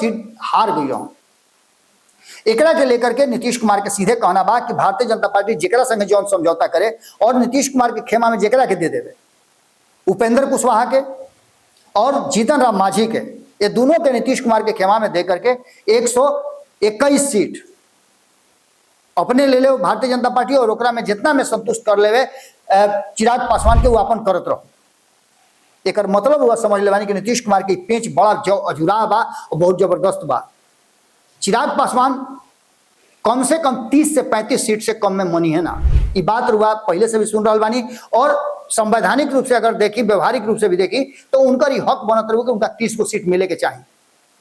Seat हार गई रहो। एकरा के लेकर के नीतीश कुमार के सीधे कहना बा कि भारतीय जनता पार्टी जेकरा संगे जौन समझौता करे और नीतीश कुमार के खेमा में जेकरा के दे देवे, उपेंद्र कुशवाहा के और जीतन राम मांझी के, ये दोनों के नीतीश कुमार के खेमा में दे करके 121 सीट अपने ले ले भारतीय जनता पार्टी और ओकरा में जितना में संतुष्ट कर लेवे चिराग पासवान के वो अपन करत रहो। एक मतलब हुआ समझ लेवानी कि नीतीश कुमार की पेंच बड़ा अजुरा बा और बहुत जबरदस्त बा। चिराग पासवान कम से कम 30 से 35 सीट से कम में मनी है ना, ये बात रुआ पहले से भी सुन रहा बानी और संवैधानिक रूप से अगर देखी, व्यवहारिक रूप से भी देखी तो उनका ही हक बनत रहो कि उनका 30 को सीट मिले के चाहिए।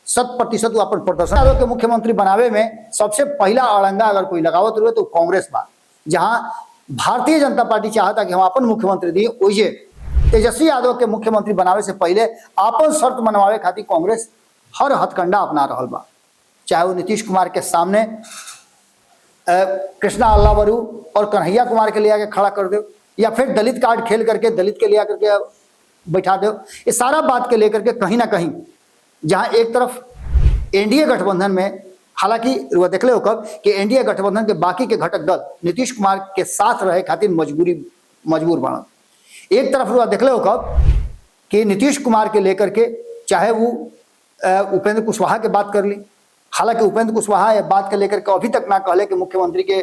100% अपन प्रदर्शन के मुख्यमंत्री बनावे में सबसे पहला अड़ंगा अगर कोई लगावत रहे तो कांग्रेस बा, जहां भारतीय जनता पार्टी चाहता कि हम अपन मुख्यमंत्री दी, ओइजे तेजस्वी यादव के मुख्यमंत्री बनावे से पहले अपन शर्त मनवावे खातिर कांग्रेस हर हथकंडा अपना रहा बा। चाहे वो नीतीश कुमार के सामने कृष्णा अल्लावरू और कन्हैया कुमार के ले आके खड़ा कर दो, या फिर दलित कार्ड खेल करके दलित के ले आकर के बैठा दो, ये सारा बात के लेकर के कहीं ना कहीं जहां एक तरफ एनडीए गठबंधन में, हालांकि वो देख ले कब कि एनडीए गठबंधन के बाकी के घटक दल नीतीश कुमार के साथ रहे खातिर मजबूर बना। एक तरफ वो देख ले कब कि नीतीश कुमार के लेकर के चाहे वो उपेंद्र कुशवाहा के बात कर ली, हालांकि उपेंद्र कुशवाहा ये बात के लेकर के अभी तक ना कहले कि मुख्यमंत्री के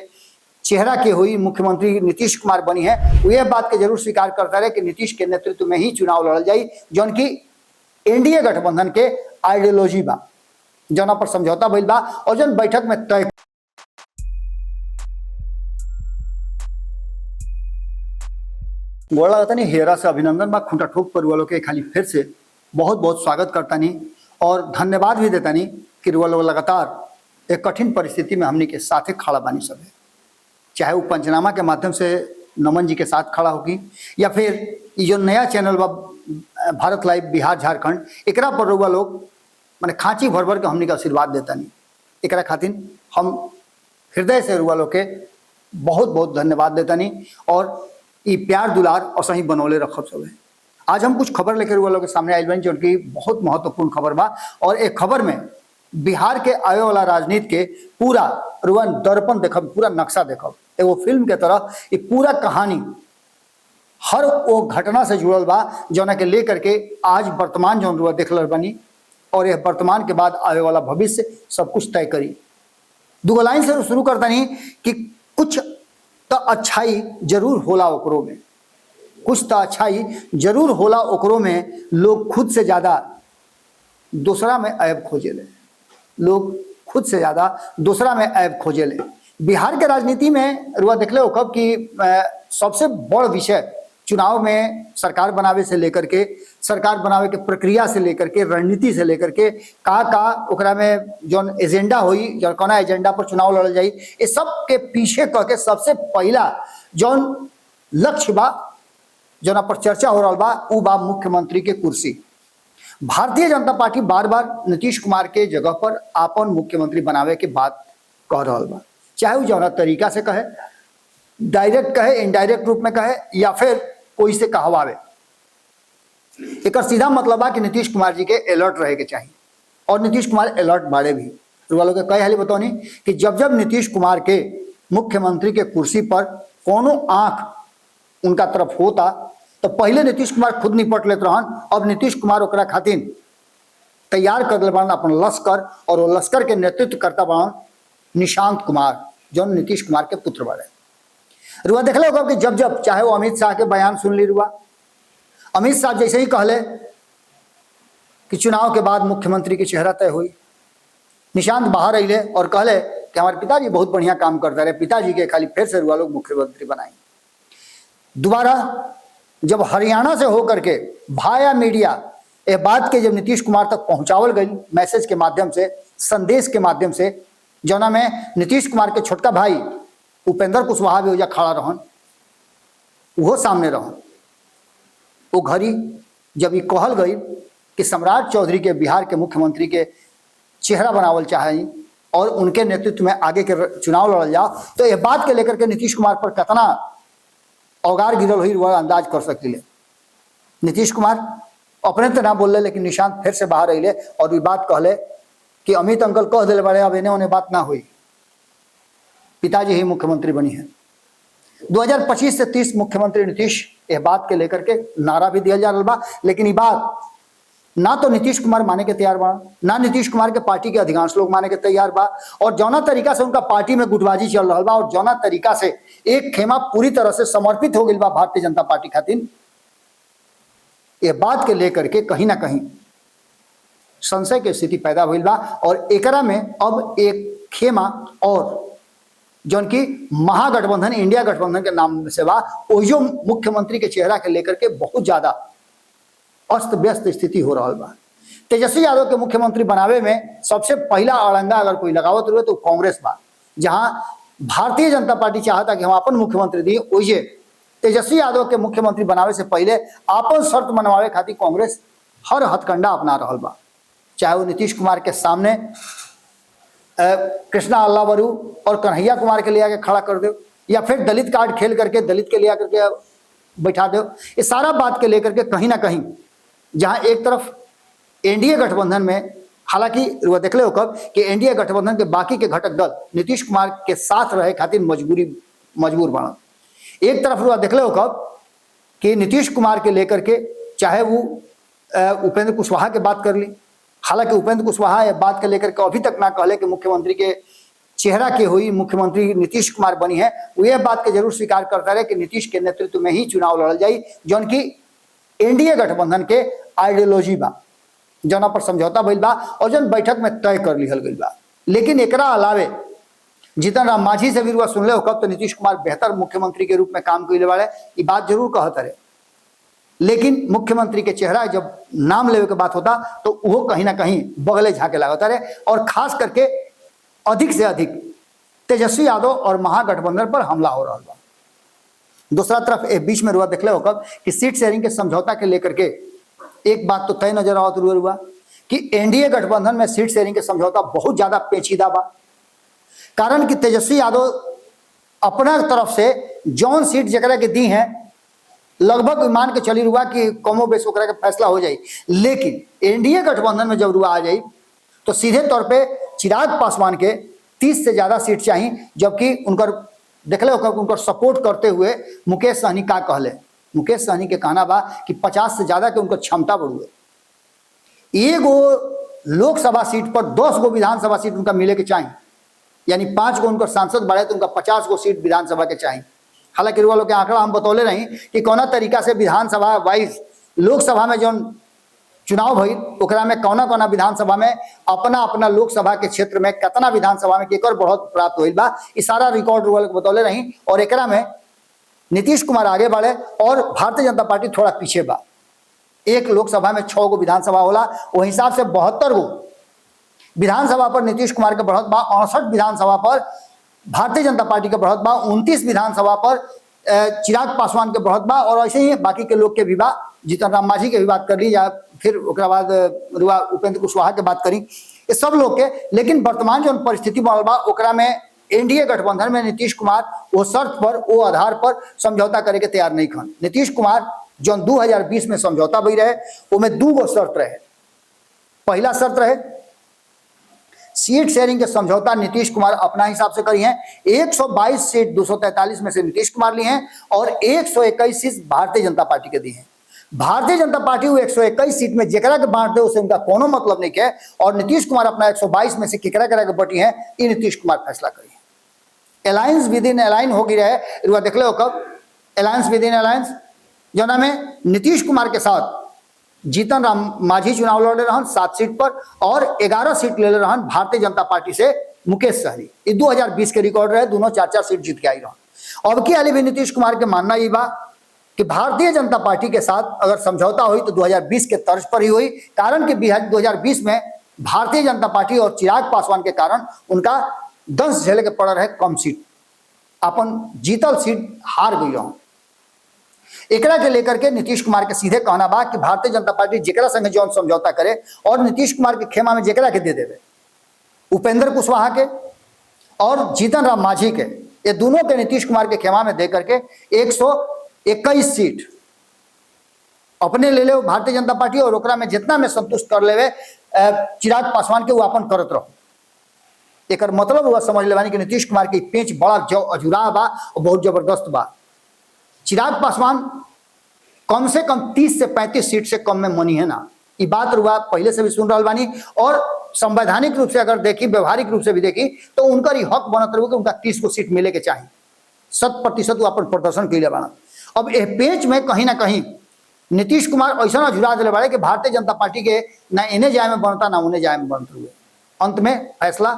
चेहरा के हुई मुख्यमंत्री नीतीश कुमार बनी है, वो ये बात के जरूर स्वीकार करता रहे कि नीतीश के नेतृत्व में ही चुनाव लड़ल जाई, जौन की एनडीए गठबंधन के आइडियोलॉजी बा, जौना पर समझौता भइल बा और जौन बैठक में तय। गोला नहीं हेरा से अभिनंदन बा, खूंटा ठोक पर वालों के खाली फिर से बहुत बहुत स्वागत करता नहीं और धन्यवाद भी देता नहीं कि वो लगातार एक कठिन परिस्थिति में हमने के साथ खड़ा बानी सब है, चाहे वो पंचनामा के माध्यम से नमन जी के साथ खड़ा होगी या फिर ये जो नया चैनल बा भारत लाइव बिहार झारखंड, एकरा पर रुआ लोग माने खांची भर भर के हमने के आशीर्वाद देता नहीं, एकरा खातिर हम हृदय से रुआ लोग के बहुत बहुत धन्यवाद देता नहीं और ये प्यार दुलार और सही बनौले रखब सब है। आज हम कुछ खबर लेकर रुआ लोग के सामने आयल बनी, जो कि बहुत महत्वपूर्ण खबर बा और एक खबर में बिहार के आए वाला राजनीति के पूरा रुआ दर्पण देखब, पूरा नक्शा देखब, एगो फिल्म के तरह ये पूरा कहानी हर वो घटना से जुड़ल बा जौना के लेकर के आज वर्तमान जौन रुआ देख बनी और यह वर्तमान के बाद आने वाला भविष्य सब कुछ तय करी। दूगो लाइन से शुरू करता नहीं कि कुछ तो अच्छाई जरूर होला ओकरो में, कुछ तो अच्छाई जरूर होला ओकरो में, लोग खुद से ज्यादा दूसरा में ऐब खोजे ले, लोग खुद से ज्यादा दूसरा में ऐब खोजे ले। बिहार के राजनीति में रुआ देख ले कब कि सबसे बड़ विषय चुनाव में सरकार बनावे से लेकर के, सरकार बनावे के प्रक्रिया से लेकर के, रणनीति से लेकर के का ओकरा में जौन एजेंडा हुई, जौन कोना एजेंडा पर चुनाव लड़ल जाई, ये सब के पीछे कह के सबसे पहला जौन लक्ष्य बा, जौना पर चर्चा हो रहा बा, वो बा मुख्यमंत्री के कुर्सी। भारतीय जनता पार्टी बार बार नीतीश कुमार के जगह पर आपन मुख्यमंत्री बनावे के बात कह रहा बा, चाहे वो जौना तरीका से कहे, डायरेक्ट कहे, इनडायरेक्ट रूप में कहे या फिर कोई से कहवावे। एक सीधा मतलब है कि नीतीश कुमार जी के अलर्ट रहे के चाहिए और नीतीश कुमार अलर्ट बाड़े भी। वालों के कई हाली बताओ नहीं कि जब जब नीतीश कुमार के मुख्यमंत्री के कुर्सी पर कोनो आंख उनका तरफ होता तो पहले नीतीश कुमार खुद निपट लेते रहन, अब नीतीश कुमार ओकरा खातिर तैयार कर ले बन अपन लश्कर और वो लश्कर के नेतृत्व करता बन निशांत कुमार, जो नीतीश कुमार के पुत्र बड़े। रुआ देख लो कि जब जब चाहे वो अमित शाह के बयान सुन ली, रुआ अमित शाह जैसे ही कहले कि चुनाव के बाद मुख्यमंत्री की चेहरा तय हुई, निशांत बाहर अले और कहले कि हमारे पिताजी बहुत बढ़िया काम करते रहे, पिताजी के खाली फिर से रुआ लोग मुख्यमंत्री बनाएंगे। दोबारा जब हरियाणा से होकर के भाया मीडिया ये बात के जब नीतीश कुमार तक पहुंचावल गई मैसेज के माध्यम से, संदेश के माध्यम से, जौना में नीतीश कुमार के छोटका भाई उपेंद्र कुशवाहा भी हो जा खड़ा रहन, वो सामने रहन, वो घड़ी जब ये कहल गई कि सम्राट चौधरी के बिहार के मुख्यमंत्री के चेहरा बनावल चाहे और उनके नेतृत्व में आगे के चुनाव लड़ल जाओ, तो यह बात के लेकर के नीतीश कुमार पर कितना औगार गिरल हुई वह अंदाज कर सकती है। नीतीश कुमार अपने तो ना बोल ले, लेकिन निशांत फिर से बाहर अले और ये बात कहले कि अमित अंकल कह दिले बड़े अब इन्हें उन्हें बात ना हुई, पिताजी ही मुख्यमंत्री बनी है। 2025 से 30 मुख्यमंत्री नीतीश यह बात के लेकर के नारा भी दिया जा रहा बा, लेकिन ये बात ना तो नीतीश कुमार माने के तैयार बा, ना नीतीश कुमार के पार्टी के अधिकांश लोग माने के तैयार बा। और जौना तरीका से उनका पार्टी में गुटबाजी चल रहा बा और जौना तरीका से एक खेमा पूरी तरह से समर्पित हो गई बा भारतीय जनता पार्टी खातिर, ये बात के लेकर के कहीं ना कहीं संशय की स्थिति पैदा हुई बा। और एकरा में अब एक खेमा और जौन की महागठबंधन इंडिया गठबंधन के नाम से बा, ओहियो मुख्यमंत्री के चेहरा के लेकर के बहुत ज्यादा अस्त व्यस्त स्थिति हो रहा बा। तेजस्वी यादव के मुख्यमंत्री बनावे में सबसे पहला अड़ंगा अगर कोई लगावत रहे तो कांग्रेस बा, जहां भारतीय जनता पार्टी चाहता कि हम अपन मुख्यमंत्री दी, ओहिए तेजस्वी यादव के मुख्यमंत्री बनावे से पहले अपन शर्त मनवावे खातिर कांग्रेस हर हथकंडा अपना रहा बा। चाहे वो नीतीश कुमार के सामने कृष्णा अल्लावरू और कन्हैया कुमार के लिए आके खड़ा कर दो, या फिर दलित कार्ड खेल करके दलित के लिए आकर के बैठा दो। ये सारा बात के लेकर के कहीं ना कहीं जहां एक तरफ एनडीए गठबंधन में, हालांकि वो देख ले हो कब कि एनडीए गठबंधन के बाकी के घटक दल नीतीश कुमार के साथ रहे खातिर मजबूर बना। एक तरफ वो देख ले हो कब कि नीतीश कुमार के लेकर के चाहे वो उपेंद्र कुशवाहा की बात कर ली, हालांकि उपेंद्र कुशवाहा ये बात के लेकर के अभी तक ना कहले कि मुख्यमंत्री के चेहरा के हुई मुख्यमंत्री नीतीश कुमार बनी है, वो ये बात के जरूर स्वीकार करता रहे कि नीतीश के नेतृत्व में ही चुनाव लड़ल जाई, जौन की एनडीए गठबंधन के आइडियोलॉजी बा, जौना पर समझौता भइल बा और जौन बैठक में तय कर लिहल गइल बा। लेकिन एकरा अलावे जीतन राम मांझी से भी रुआ सुनले हो कब तो नीतीश कुमार बेहतर मुख्यमंत्री के रूप में काम कइले वाले, ये बात जरूर कहत रहे। लेकिन मुख्यमंत्री के चेहरा जब नाम लेवे के बात होता तो वो कहीं ना कहीं बगले झाके लागता रहे, और खास करके अधिक से अधिक तेजस्वी यादव और महागठबंधन पर हमला हो रहा बा। दूसरा तरफ एक बीच में रुआ देखले हो कब कि सीट शेयरिंग के समझौता के लेकर के एक बात तो तय नजर आवत रुआ कि एनडीए गठबंधन में सीट शेयरिंग के समझौता बहुत ज्यादा पेचीदा बा। कारण कि तेजस्वी यादव अपना तरफ से जौन सीट जकरा के दी है लगभग मान के चली रुआ कि कमो बेश ओकरा के फैसला हो जाए, लेकिन एनडीए गठबंधन में जब रुआ आ जाए तो सीधे तौर पे चिराग पासवान के 30 से ज्यादा सीट चाहिए, जबकि उनकर देखले हो उनकर सपोर्ट करते हुए मुकेश सहनी का कहले, मुकेश सहनी के कहना बा कि 50 से ज्यादा के उनकर क्षमता बढ़ुए। एगो लोकसभा सीट पर 10 गो विधानसभा सीट उनका मिले के चाहिए, यानी 5 गो उनकर सांसद बढ़े तो उनका 50 गो सीट विधानसभा के चाहिए। हालांकि वालों के आंकड़ा हम बतौले रही कि कौना तरीका से विधानसभा वाइज लोकसभा में जो चुनाव भई ओकरा में कौना कौना विधानसभा में अपना अपना लोकसभा के क्षेत्र में कितना विधानसभा में केकर बढ़त प्राप्त होइल बा, ई सारा रिकॉर्ड वालों को बतौले रही। और एकरा में नीतीश कुमार आगे बढ़े और भारतीय जनता पार्टी थोड़ा पीछे बा। एक लोकसभा में 6 गो विधानसभा होला, वो हिसाब से 72 गो विधानसभा पर नीतीश कुमार के बढ़त बा, 68 विधानसभा पर भारतीय जनता पार्टी के बढ़त बा, 29 विधानसभा पर चिराग पासवान के बढ़त बा, और ऐसे ही बाकी के लोग के भी बा। जीतन राम मांझी के भी बात कर ली, या फिर ओकरा बाद रुआ उपेंद्र कुशवाहा के बात करी, ये सब लोग के। लेकिन वर्तमान जो परिस्थिति बनल बा ओकरा में एनडीए गठबंधन में नीतीश कुमार वो शर्त पर वो आधार पर समझौता करे के तैयार नहीं खन। नीतीश कुमार जो 2020 में समझौता भई रहे उसमें 2 गो शर्त रहे। पहला शर्त रहे सीट शेयरिंग के समझौता नीतीश कुमार अपना हिसाब से करी है, 122 सीट 243 में से नीतीश कुमार ली हैं और 121 सीट भारतीय जनता पार्टी के दी हैं। भारतीय जनता पार्टी वो 121 सीट में जेकरा के बांट दे उसे उनका कोनो मतलब नहीं है, और नीतीश कुमार अपना 122 में से केकरा के बटी है ये नीतीश कुमार फैसला करी है। अलायंस विद इन अलाइन हो गई रहे, देख लो कब अलायंस विद इन अलायंस जना में नीतीश कुमार के साथ जीतन राम मांझी चुनाव लड़े रहन 7 सीट पर, और 11 सीट ले रहन भारतीय जनता पार्टी से मुकेश सहनी। ये 2020 के रिकॉर्ड रहे, दोनों 4-4 सीट जीत के आई रहन। अब की हाली भी नीतीश कुमार के मानना ये बा कि भारतीय जनता पार्टी के साथ अगर समझौता हुई तो 2020 के तर्ज पर ही हुई, कारण कि 2020 में भारतीय जनता पार्टी और चिराग पासवान के कारण उनका दंश झेले के पड़ रहे कम सीट, अपन जीतल सीट हार गई रहन। एकरा के लेकर के नीतीश कुमार के सीधे कहना बा कि भारतीय जनता पार्टी जेकरा संगे जौन समझौता करे और नीतीश कुमार के खेमा में जेकरा के दे देवे, उपेंद्र कुशवाहा के और जीतन राम मांझी के, ये दोनों के नीतीश कुमार के खेमा में दे करके 121 सीट अपने ले ले भारतीय जनता पार्टी और ओकरा में जितना में संतुष्ट कर लेवे चिराग पासवान के वो अपन करत रहो। एक मतलब हुआ समझ ले बानी कि नीतीश कुमार की पेंच बड़ा अजुरा बा और बहुत जबरदस्त बा। चिराग पासवान कम से कम 30 से 35 सीट से कम में मनी है ना, ये बात रुआ पहले से भी सुन रहा बानी। और संवैधानिक रूप से अगर देखी, व्यवहारिक रूप से भी देखी तो उनका ही हक बनत रहो कि उनका 30 को सीट मिले के चाहिए। 100% वो अपन प्रदर्शन कैले बाना। अब यह पेंच में कहीं ना कहीं नीतीश कुमार ऐसा अझुरा दिले बाड़े कि भारतीय जनता पार्टी के ना इन्हें जाए में बनता ना उन्हें जाए में बनत हुए। अंत में फैसला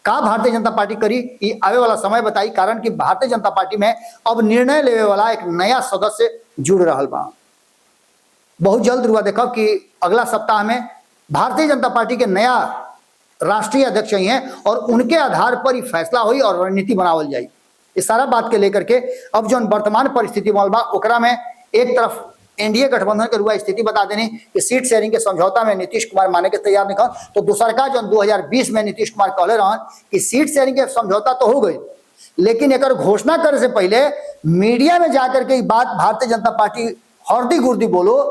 का भारतीय जनता पार्टी करी ये आवे वाला समय बताई, कारण कि भारतीय जनता पार्टी में अब निर्णय लेवे वाला एक नया सदस्य जुड़ रहा बा। बहुत जल्द रुआ देखब कि अगला सप्ताह में भारतीय जनता पार्टी के नया राष्ट्रीय अध्यक्ष ही हैं और उनके आधार पर ही फैसला हुई और रणनीति बनावल जाई। इस सारा बात के लेकर के अब जो वर्तमान परिस्थिति बनल बा ओकरा में एक तरफ एनडीए गठबंधन के रुआ स्थिति बता देनी कि सीट शेयरिंग के समझौता में नीतीश कुमार माने के तैयार नहीं, तो दूसर का जो 2020 में नीतीश कुमार कहले रहन कि सीट शेयरिंग के समझौता तो हो गई, लेकिन एक घोषणा करे से पहले मीडिया में जाकर के बात भारतीय जनता पार्टी हर्दी गुर्दी बोलो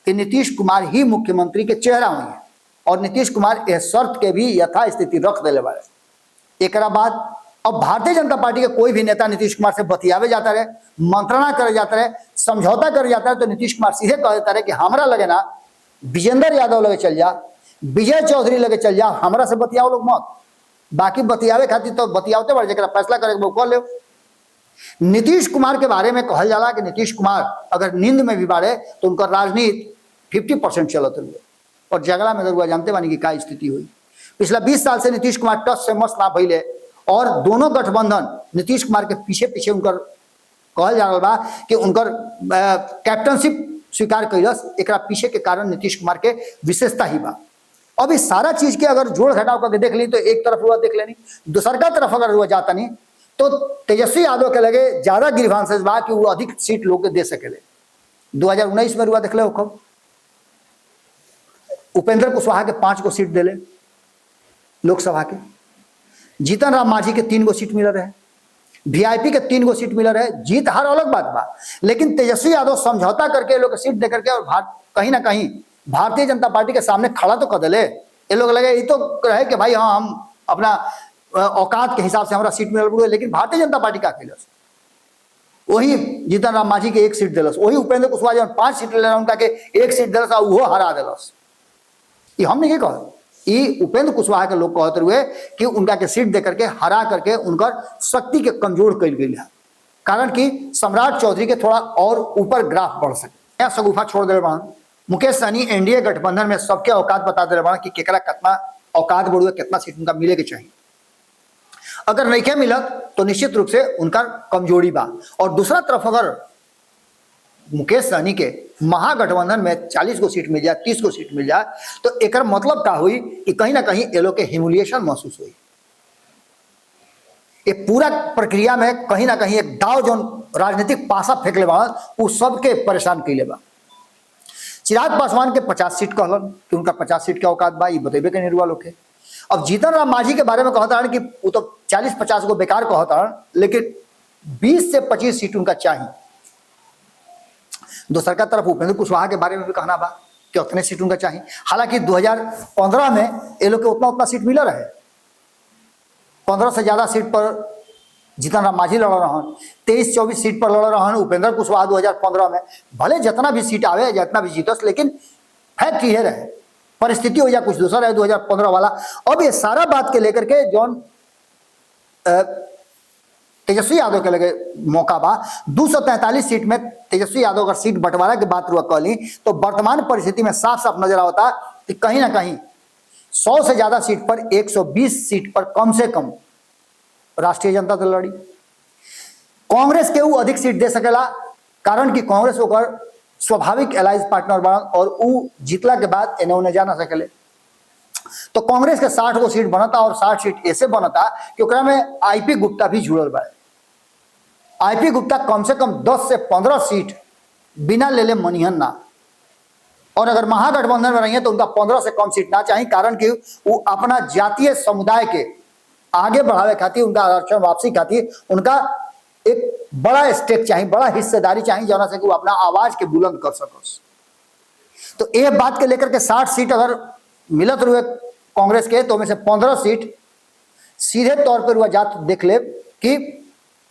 कि नीतीश कुमार ही मुख्यमंत्री के चेहरा हुई है और नीतीश कुमार यह शर्त के भी यथास्थिति रख दिले बारे। एक बाद अब भारतीय जनता पार्टी के कोई भी नेता नीतीश कुमार से बतियावे जाता रहे, मंत्रणा करे जाता रहे, समझौता करे जाता है, तो नीतीश कुमार सीधे कह देता रहे कि हमरा लगे ना विजेंद्र यादव लगे चल जा, विजय चौधरी लगे चल जा, हमरा से बतियाओ लोग मत। बाकी बतियावे खातिर तो बतियावते बड़े जरा फैसला करे वो कर ले। नीतीश कुमार के बारे में कहल जाला कि नीतीश कुमार अगर नींद में भी बाड़े तो उनका राजनीति 50% चलत हुए और झगड़ा में जरूर जानते बानी कि क्या स्थिति हुई। पिछला 20 साल से नीतीश कुमार टस से मस ना भइले और दोनों गठबंधन नीतीश कुमार के पीछे पीछे उनकर कहल जा रहा बा कि उनकर कैप्टनशिप स्वीकार कैलस। एक पीछे के कारण नीतीश कुमार के विशेषता ही बा। अब इस सारा चीज के अगर जोड़ घटाव करके देख ली तो एक तरफ हुआ देख लेनी, दूसर का तरफ अगर हुआ जाता नहीं तो तेजस्वी यादव के लगे ज्यादा ग्रीवांसेस बा कि वो अधिक सीट लोग के दे सकेले। 2019 में रुआ देख ले कब उपेंद्र कुशवाहा के 5 को सीट दिले लोकसभा के, जीतन राम मांझी के 3 को सीट मिल रहे, वीआईपी के 3 को सीट मिल रहे। जीत हार अलग बात बा, लेकिन तेजस्वी यादव समझौता करके लोग सीट दे करके और कहीं ना कहीं भारतीय जनता पार्टी के सामने खड़ा तो कर दिले। ये लोग लगे ये तो रहे कि भाई हाँ हम अपना औकात के हिसाब से हमारा सीट मिल रही है, लेकिन भारतीय जनता पार्टी का खेलस वही जीतन राम मांझी के 1 सीट दिलस, वही उपेंद्र कुशवाहा जो 5 सीट ले उनका के 1 सीट दिलस और वो हरा दिलस। ये हमने ये कहा, ये उपेंद्र कुशवाहा के लोग कहते हुए कि उनका के सीट देकर के हरा करके उनकर शक्ति के कमजोर कर गई है, कारण कि सम्राट चौधरी के थोड़ा और ऊपर ग्राफ बढ़ सके। सगुफा छोड़ दे बा मुकेश सहनी एनडीए गठबंधन में सबके औकात बता दे बा कि केकरा कितना औकात बढ़ुए, कितना सीट उनका मिले के चाहिए। अगर नहीं क्या मिलत तो निश्चित रूप से उनका कमजोरी बा। और दूसरा तरफ अगर मुकेश सहनी के महागठबंधन में 40 को सीट मिल जाए, 30 को सीट मिल जाए, तो एक मतलब का हुई कि कहीं ना कहीं ये लोग के ह्यूमिलिएशन महसूस हुई। ये पूरा प्रक्रिया में कहीं ना कहीं एक दाव जो राजनीतिक पासा फेंकले बा वो सबके परेशान कैले बा। चिराग पासवान के 50 सीट कहलन कि उनका 50 सीट के औकात बा, ये बतेबे के निर्वा लोग के। अब जीतन राम मांझी के बारे में कहता है कि वो तो 40-50 को बेकार कहता है, लेकिन 20 से 25 सीट उनका चाहिए। दूसर का तरफ उपेंद्र कुशवाहा के बारे में भी कहना बा कि उतने सीट उनका चाहिए। हालांकि 2015 में ये लोग के उतना सीट मिला रहे, 15 से ज्यादा सीट पर जीतन राम मांझी लड़ रहा, 23-24 सीट पर लड़ रहा उपेंद्र कुशवाहा 2015 में। भले जितना भी सीट आवे, जितना भी जीतस, लेकिन फैक्ट ये रहे, परिस्थिति हो या कुछ दूसरा है 2015 वाला। अब ये सारा बात के लेकर के जौन तेजस्वी यादव के लगे मौका बा, 243 सीट में तेजस्वी यादव अगर सीट बंटवारा की बात कहली तो वर्तमान परिस्थिति में साफ साफ नजर आता कि कहीं ना कहीं 100 से ज्यादा सीट पर 120 सीट पर कम से कम राष्ट्रीय जनता दल लड़ी। कांग्रेस के वो अधिक सीट दे सकेला, कारण कि कांग्रेस ओकर स्वाभाविक एलाइज पार्टनर बना और वो जीतला के बाद इन्हें उन्हें जा ना सकेले। तो कांग्रेस के 60 को सीट बनता और 60 सीट ऐसे बनता कि ओकरा में आईपी गुप्ता भी जुड़ल बा। आईपी गुप्ता कम से कम 10 से 15 सीट बिना ले ले मनिहन ना, और अगर महागठबंधन में रही है तो उनका 15 से कम सीट ना चाहिए, कारण कि वो अपना जातीय समुदाय के आगे बढ़ावे खातिर, उनका आरक्षण वापसी खातिर उनका एक बड़ा स्टेक चाहिए, बड़ा हिस्सेदारी चाहिए, जौना से कि वो अपना आवाज के बुलंद कर सकस। तो ये बात के लेकर के 60 सीट अगर मिलत रहे कांग्रेस के, तो में से 15 सीट सीधे तौर पर वह जात देख ले कि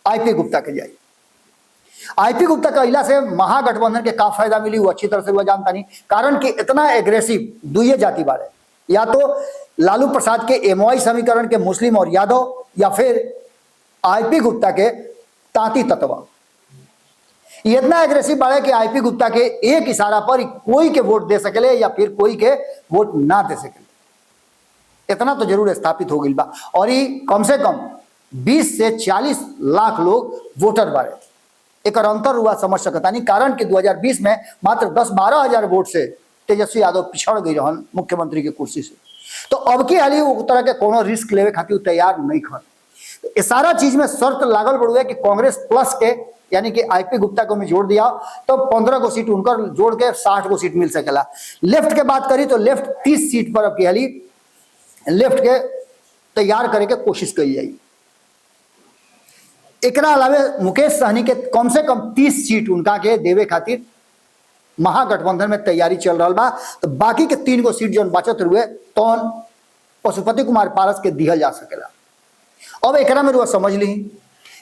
आईपी गुप्ता के जाए। आईपी गुप्ता कहला से महागठबंधन के का फायदा मिली वो अच्छी तरह से वह जानता नहीं, कारण कि इतना एग्रेसिव दुइये जाति बारे, या तो लालू प्रसाद के एमओआई समीकरण के मुस्लिम और यादव, या फिर आईपी गुप्ता के तांती तत्व। इतना एग्रेसिव बाड़े कि आईपी गुप्ता के एक इशारा पर कोई के वोट दे सकेले या फिर कोई के वोट ना दे सकेले। इतना तो जरूर स्थापित हो गई बा। और ये कम से कम 20 से 40 लाख लोग वोटर बाड़े। एक अंतर हुआ समझ सकता नहीं, कारण कि 2020 में मात्र 10-12 हजार वोट से तेजस्वी यादव पिछड़ गई रहन मुख्यमंत्री की कुर्सी से। तो अब की हाली वो तरह के कोनो रिस्क लेवे खातिर तैयार नहीं खन। तो सारा चीज में शर्त लागल पड़ुए कि कांग्रेस प्लस के यानी कि आईपी गुप्ता को में जोड़ दिया तो 15 को सीट उनकर जोड़ के 60 को सीट मिल सकेला। लेफ्ट के बात करी तो लेफ्ट 30 सीट पर अब की हाली लेफ्ट के तैयार करे के कोशिश करी जाएगी। एकरा अलावे मुकेश सहनी के कम से कम 30 सीट उनका के देवे खातिर महागठबंधन में तैयारी चल रहा बा। तो बाकी के 3 को सीट जो बचत हुए तो पशुपति कुमार पारस के दिहल जा सकेला। अब एकरा में रुआ समझ ली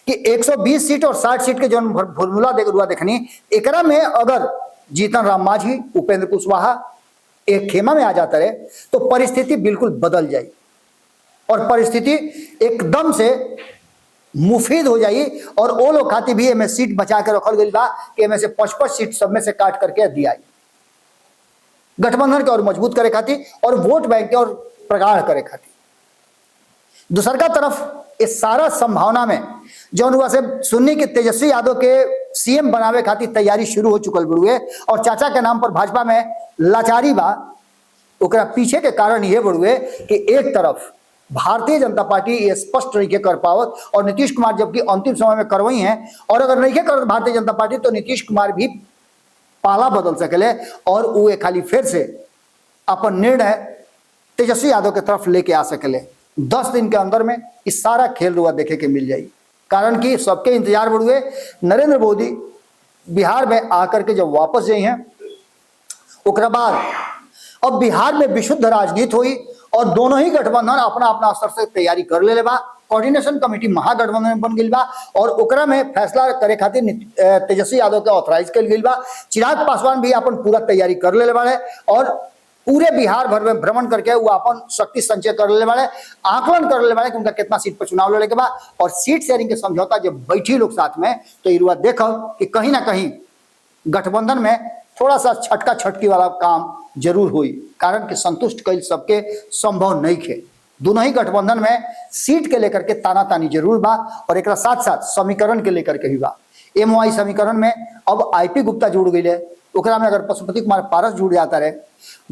कि 120 सीट और 60 सीट के जो फॉर्मूला देखनी, एकरा में अगर जीतन राम मांझी, उपेंद्र कुशवाहा एक खेमा में आ जाता रहे तो परिस्थिति बिल्कुल बदल जाए और परिस्थिति एकदम से मुफीद हो जाई। और वो लोग खाती भी एम सीट बचा के रखल गई बा कि एम से 55 सीट सब में से काट करके दिया गठबंधन के और मजबूत करे खातिर और वोट बैंक के और प्रगाढ़ करे खातिर। दूसर का तरफ इस सारा संभावना में जौन हुआ से सुन्नी के तेजस्वी यादव के सीएम बनावे खातिर तैयारी शुरू हो चुकल बड़ुए और चाचा के नाम पर भाजपा में लाचारी बा। ओकरा पीछे के कारण ये बड़ुए कि एक तरफ भारतीय जनता पार्टी ये स्पष्ट नहीं कर पावत और नीतीश कुमार जबकि अंतिम समय में करवई हैं, और अगर नहीं कर भारतीय जनता पार्टी तो नीतीश कुमार भी पाला बदल सकेले और वो खाली फिर से अपन निर्णय तेजस्वी यादव के तरफ लेके आ सकेले। 10 दिन के अंदर में इस सारा खेल रुआ देखे के मिल जाएगी, कारण कि सबके इंतजार बढ़ुए नरेंद्र मोदी बिहार में आकर के जब वापस जाए हैं उसके बाद अब बिहार में विशुद्ध राजनीति हुई और दोनों ही गठबंधन अपना अपना स्तर से तैयारी कर ले बा। कोऑर्डिनेशन कमेटी महागठबंधन में बन गई बा और ओकरा में फैसला करे खातिर तेजस्वी यादव के ऑथराइज कर गई बा। चिराग पासवान भी अपन पूरा तैयारी कर ले बाड़े और पूरे बिहार भर में भ्रमण करके वो अपन शक्ति संचय कर ले बाड़े, आकलन कर ले बाड़े कि उनका कितना सीट पर चुनाव लड़े के बाद। और सीट शेयरिंग के समझौता जब बैठी लोग साथ में तो इरुआ देखो कि कहीं ना कहीं गठबंधन में थोड़ा सा छटका छटकी वाला काम जरूर हुई, कारण कि संतुष्ट कई सबके संभव नहीं थे। दोनों ही गठबंधन में सीट के लेकर के ताना तानी जरूर बा और एक साथ साथ समीकरण के लेकर के भी बा। एमओआई समीकरण में अब आईपी गुप्ता जुड़ गई है, ओकरा में अगर पशुपति कुमार पारस जुड़ जाता रहे,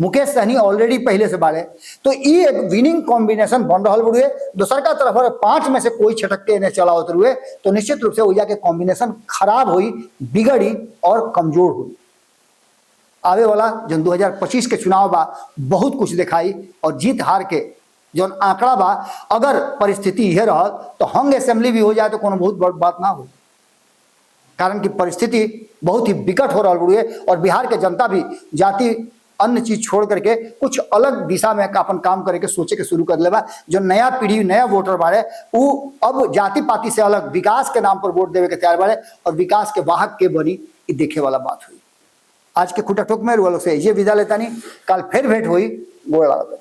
मुकेश सहनी ऑलरेडी पहले से बाड़े, तो ये एक विनिंग कॉम्बिनेशन बन रहा हुए। दूसर का तरफ अगर 5 में से कोई छटक के इन्हें चला होते हुए तो निश्चित रूप से ऊर्जा के कॉम्बिनेशन खराब हुई, बिगड़ी और कमजोर हुई। आवे वाला जो 2025 के चुनाव बा बहुत कुछ दिखाई और जीत हार के जो आंकड़ा बा अगर परिस्थिति यह रहा तो हंग असेंबली भी हो जाए तो कोनो बहुत बड़ बात ना हो, कारण की परिस्थिति बहुत ही विकट हो रहा है और बिहार के जनता भी जाति अन्य चीज छोड़ करके कुछ अलग दिशा में अपन काम करे के सोचे के शुरू कर लेबा। जो नया पीढ़ी नया वोटर बाड़े वो अब जाति पाति से अलग विकास के नाम पर वोट देवे के तैयार बाड़े और विकास के वाहक के बनी ये देखे वाला बात हुई। आज के खुटा ठोक में रुआ लोग से ये विदा लेता नहीं, कल फिर भेंट हुई। गोड़ लागत।